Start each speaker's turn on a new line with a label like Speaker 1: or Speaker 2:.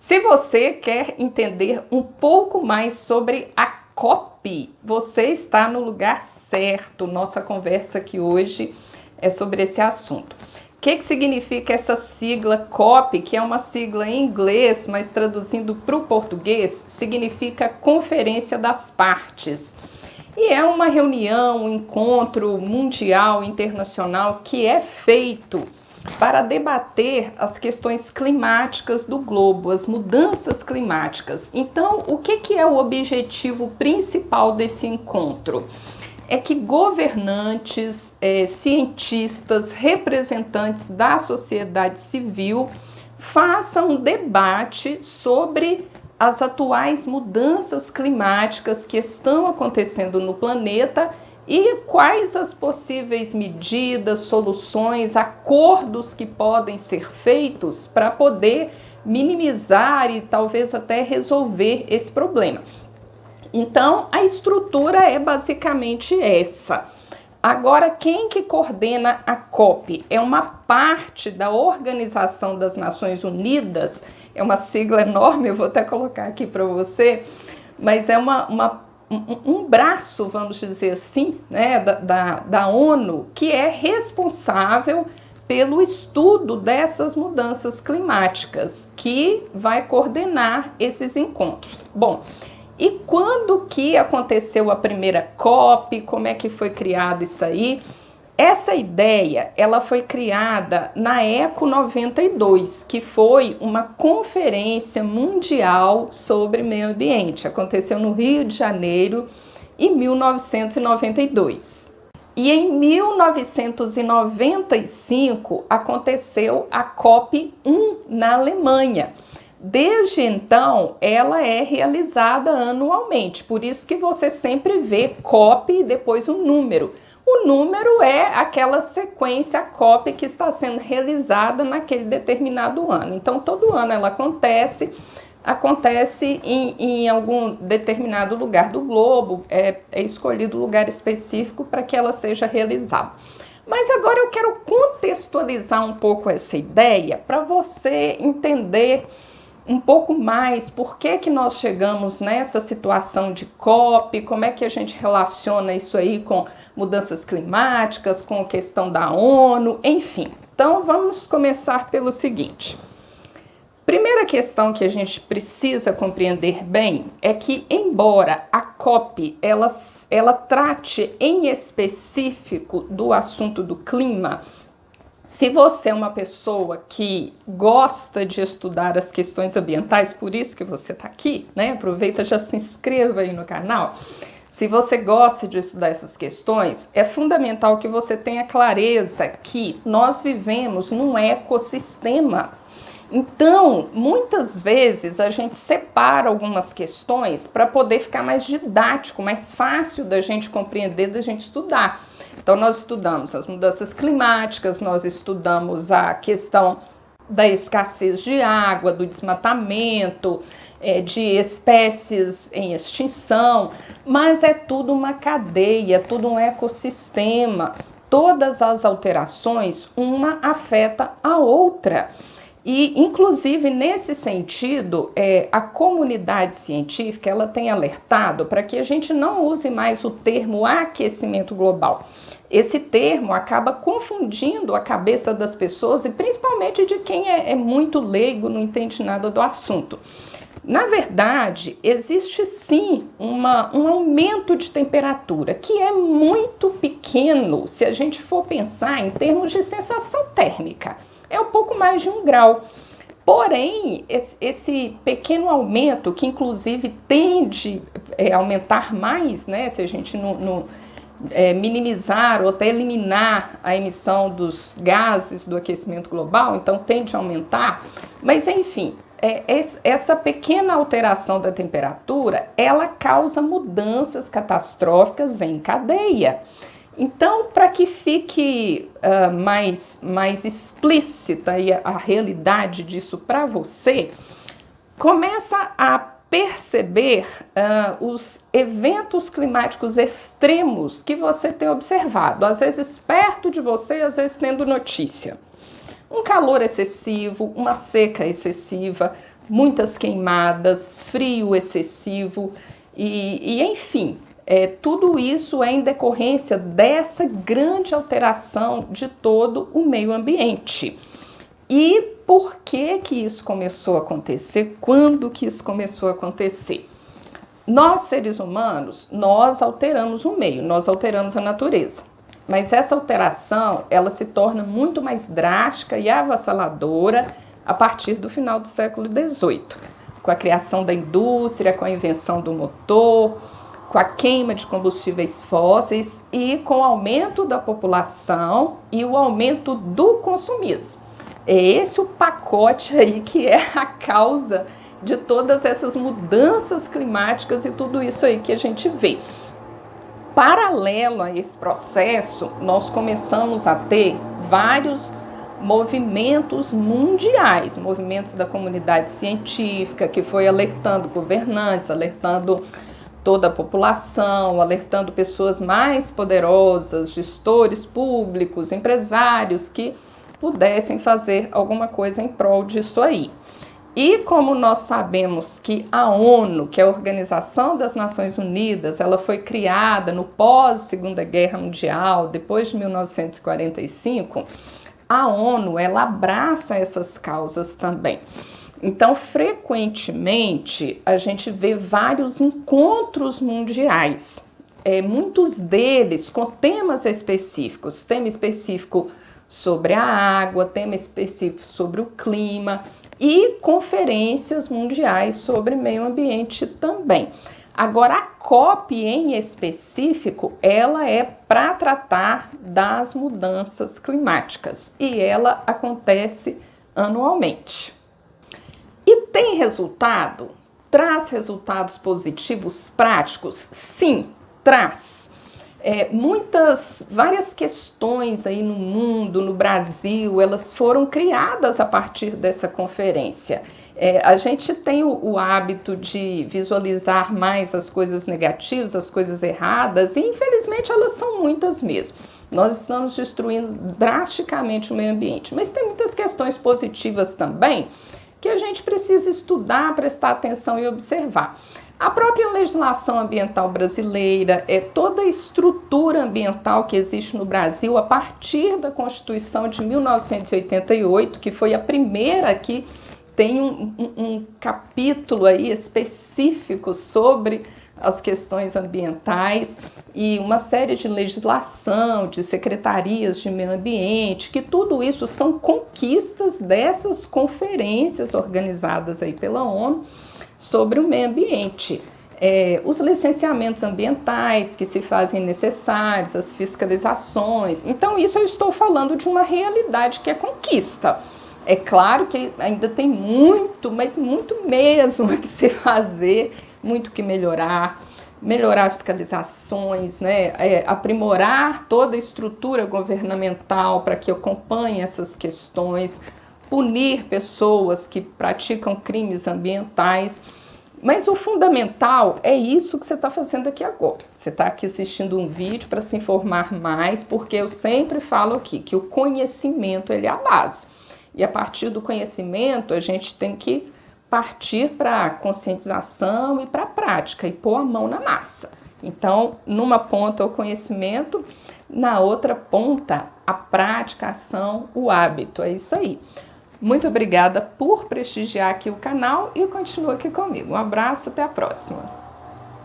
Speaker 1: Se você quer entender um pouco mais sobre a COP, você está no lugar certo. Nossa conversa aqui hoje é sobre esse assunto. O que significa essa sigla COP, que é uma sigla em inglês, mas traduzindo para o português, significa Conferência das Partes. E é uma reunião, um encontro mundial, internacional, que é feito para debater as questões climáticas do globo, as mudanças climáticas. Então, o que é o objetivo principal desse encontro? É que governantes, cientistas, representantes da sociedade civil façam um debate sobre as atuais mudanças climáticas que estão acontecendo no planeta e quais as possíveis medidas, soluções, acordos que podem ser feitos para poder minimizar e talvez até resolver esse problema. Então, a estrutura é basicamente essa. Agora, quem que coordena a COP? É uma parte da Organização das Nações Unidas, é uma sigla enorme, eu vou até colocar aqui para você, mas é um braço, vamos dizer assim, né, da ONU, que é responsável pelo estudo dessas mudanças climáticas, que vai coordenar esses encontros. Bom, e quando que aconteceu a primeira COP? Como é que foi criado isso aí? Essa ideia, ela foi criada na ECO 92, que foi uma conferência mundial sobre meio ambiente. Aconteceu no Rio de Janeiro em 1992. E em 1995 aconteceu a COP 1 na Alemanha. Desde então, ela é realizada anualmente, por isso que você sempre vê COP e depois um número. O número é aquela sequência COP que está sendo realizada naquele determinado ano. Então, todo ano ela acontece em algum determinado lugar do globo, é escolhido um lugar específico para que ela seja realizada. Mas agora eu quero contextualizar um pouco essa ideia para você entender um pouco mais por que nós chegamos nessa situação de COP, como é que a gente relaciona isso aí com mudanças climáticas, com a questão da ONU, enfim. Então vamos começar pelo seguinte. Primeira questão que a gente precisa compreender bem é que, embora a COP ela trate em específico do assunto do clima, se você é uma pessoa que gosta de estudar as questões ambientais, por isso que você está aqui, né? Aproveita, já se inscreva aí no canal. Se você gosta de estudar essas questões, é fundamental que você tenha clareza que nós vivemos num ecossistema. Então, muitas vezes a gente separa algumas questões para poder ficar mais didático, mais fácil da gente compreender, da gente estudar. Então, nós estudamos as mudanças climáticas, nós estudamos a questão da escassez de água, do desmatamento, de espécies em extinção, mas é tudo uma cadeia, tudo um ecossistema. Todas as alterações, uma afeta a outra. E, inclusive, nesse sentido, a comunidade científica ela tem alertado para que a gente não use mais o termo aquecimento global. Esse termo acaba confundindo a cabeça das pessoas e principalmente de quem é muito leigo, não entende nada do assunto. Na verdade, existe sim um aumento de temperatura que é muito pequeno se a gente for pensar em termos de sensação térmica. É um pouco mais de 1 grau. Porém, esse pequeno aumento, que inclusive tende a aumentar mais, né, se a gente não minimizar ou até eliminar a emissão dos gases do aquecimento global, então tende a aumentar, mas enfim, essa pequena alteração da temperatura, ela causa mudanças catastróficas em cadeia. Então, para que fique mais explícita a realidade disso para você, começa a perceber os eventos climáticos extremos que você tem observado, às vezes perto de você, às vezes tendo notícia. Um calor excessivo, uma seca excessiva, muitas queimadas, frio excessivo enfim, tudo isso é em decorrência dessa grande alteração de todo o meio ambiente. E por que que isso começou a acontecer? Quando que isso começou a acontecer? Nós, seres humanos, nós alteramos o meio, nós alteramos a natureza. Mas essa alteração, ela se torna muito mais drástica e avassaladora a partir do final do século XVIII, com a criação da indústria, com a invenção do motor, com a queima de combustíveis fósseis e com o aumento da população e o aumento do consumismo. É esse o pacote aí que é a causa de todas essas mudanças climáticas e tudo isso aí que a gente vê. Paralelo a esse processo, nós começamos a ter vários movimentos mundiais, movimentos da comunidade científica, que foi alertando governantes, alertando toda a população, alertando pessoas mais poderosas, gestores públicos, empresários, que pudessem fazer alguma coisa em prol disso aí. E como nós sabemos que a ONU, que é a Organização das Nações Unidas, ela foi criada no pós-Segunda Guerra Mundial, depois de 1945, a ONU, ela abraça essas causas também. Então, frequentemente, a gente vê vários encontros mundiais, muitos deles com temas específicos, tema específico sobre a água, tema específico sobre o clima e conferências mundiais sobre meio ambiente também. Agora, a COP em específico, ela é para tratar das mudanças climáticas e ela acontece anualmente. E tem resultado? Traz resultados positivos práticos? Sim, traz. Várias questões aí no mundo, no Brasil, elas foram criadas a partir dessa conferência. A gente tem o hábito de visualizar mais as coisas negativas, as coisas erradas, e infelizmente elas são muitas mesmo. Nós estamos destruindo drasticamente o meio ambiente, mas tem muitas questões positivas também que a gente precisa estudar, prestar atenção e observar. A própria legislação ambiental brasileira, toda a estrutura ambiental que existe no Brasil a partir da Constituição de 1988, que foi a primeira que tem um capítulo aí específico sobre as questões ambientais e uma série de legislação, de secretarias de meio ambiente, que tudo isso são conquistas dessas conferências organizadas aí pela ONU sobre o meio ambiente. Os licenciamentos ambientais que se fazem necessários, as fiscalizações. Então, isso eu estou falando de uma realidade que é conquista. É claro que ainda tem muito, mas muito mesmo que se fazer, muito que melhorar fiscalizações, né? Aprimorar toda a estrutura governamental para que acompanhe essas questões, punir pessoas que praticam crimes ambientais. Mas o fundamental é isso que você está fazendo aqui agora. Você está aqui assistindo um vídeo para se informar mais, porque eu sempre falo aqui que o conhecimento ele é a base. E a partir do conhecimento a gente tem que partir para a conscientização e para a prática e pôr a mão na massa. Então, numa ponta o conhecimento, na outra ponta a prática, a ação, o hábito. É isso aí. Muito obrigada por prestigiar aqui o canal e continua aqui comigo. Um abraço, até a próxima.